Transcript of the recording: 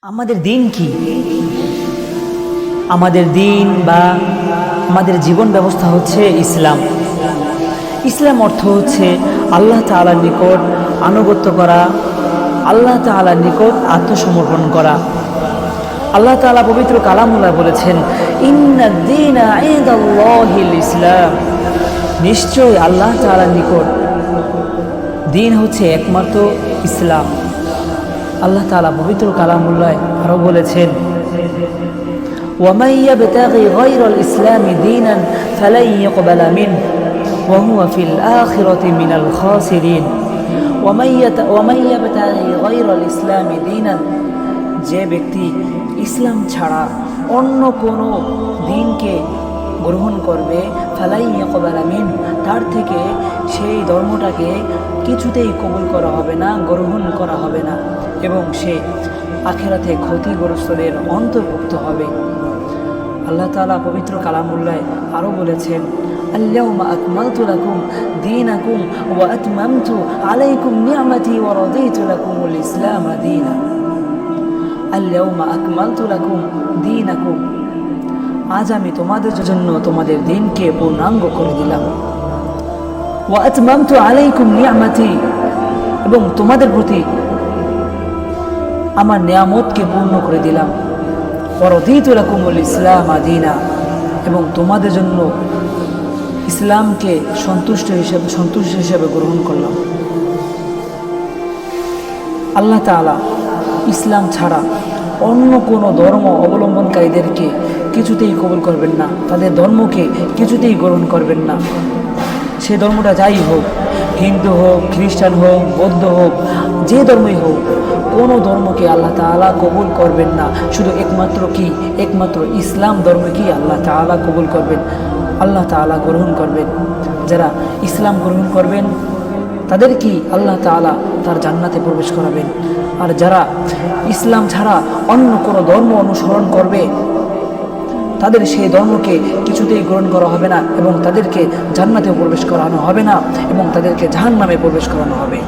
আমাদের দিন কি? আমাদের দিন বা আমাদের জীবন ব্যবস্থা হচ্ছে ইসলাম। ইসলাম অর্থ হচ্ছে আল্লাহ তাআলার নিকট আনুগত্য করা, আল্লাহ তাআলার নিকট আত্মসমর্পণ করা। আল্লাহ তাআলা পবিত্র কালামুল্লাহ বলেছেন, ইন্নাদ দীনা ইনদাল্লাহিল ইসলাম। নিশ্চয় আল্লাহ তাআলার নিকট দিন হচ্ছে একমাত্র ইসলাম। আল্লাহ তাআলা পবিত্র কালামুল্লাহ আরো বলেছেন, وَمَن يَبْتَغِ غَيْرَ الْإِسْلَامِ دِينًا فَلَن يُقْبَلَ مِنْهُ وَهُوَ فِي الْآخِرَةِ مِنَ الْخَاسِرِينَ وَمَن يَبْتَغِ غَيْرَ الْإِسْلَامِ دِينًا, যে ব্যক্তি ইসলাম ছাড়া অন্য কোনো দিনকে গ্রহণ করবে, ফালাই ইয়াকবালা মিনহু, তার থেকে সেই ধর্মটাকে কিছুতেই কবুল করা হবে না, গ্রহণ করা হবে না, এবং সে আখিরাতে ক্ষতিগ্রস্তদের অন্তর্ভুক্ত হবে। আল্লাহ তাআলা পবিত্র কালামুল্লাহ আরও বলেছেন, আল-ইয়াওমা আকমালতু লাকুম দীনাকুম ওয়া আতমামতু আলাইকুম নি'মাতি ওয়া রাদিতু লাকুমুল ইসলাম দীনা। আল-ইয়াওমা আকমালতু লাকুম দীনাকুম, আজ আমি তোমাদের জন্য তোমাদের দিনকে পূর্ণাঙ্গ করে দিলাম। ওয়া আতমামতু আলাইকুম নি'মাতি, এবং তোমাদের প্রতি আমার নিয়ামতকে পূর্ণ করে দিলাম। ওয়া রাদিতু লাকুমুল ইসলাম দীনা, এবং তোমাদের জন্য ইসলামকে সন্তুষ্ট হিসেবে গ্রহণ করলাম। আল্লাহ তাআলা ইসলাম ছাড়া অন্য কোনো ধর্ম অবলম্বনকারীদেরকে কিছুতেই কবুল করবেন না, তাদের ধর্মকে কিছুতেই গ্রহণ করবেন না। সে ধর্মটা যাই হোক, হিন্দু হোক, খ্রিস্টান হোক, বৌদ্ধ হোক, যে ধর্মই হোক, কোনো ধর্মকে আল্লাহ তাআলা কবুল করবেন না। শুধু একমাত্র ইসলাম ধর্মকেই আল্লাহ তাআলা কবুল করবেন, আল্লাহ তাআলা গ্রহণ করবেন। যারা ইসলাম গ্রহণ করবেন তাদেরকেই আল্লাহ তাআলা তার জান্নাতে প্রবেশ করাবেন। আর যারা ইসলাম ছাড়া অন্য কোনো ধর্ম অনুসরণ করবে, তাদের সেই ধর্মকে কিছুতেই গ্রহণ করা হবে না, এবং তাদেরকে জান্নাতেও প্রবেশ করানো হবে না, এবং তাদেরকে জাহান্নামে প্রবেশ করানো হবে।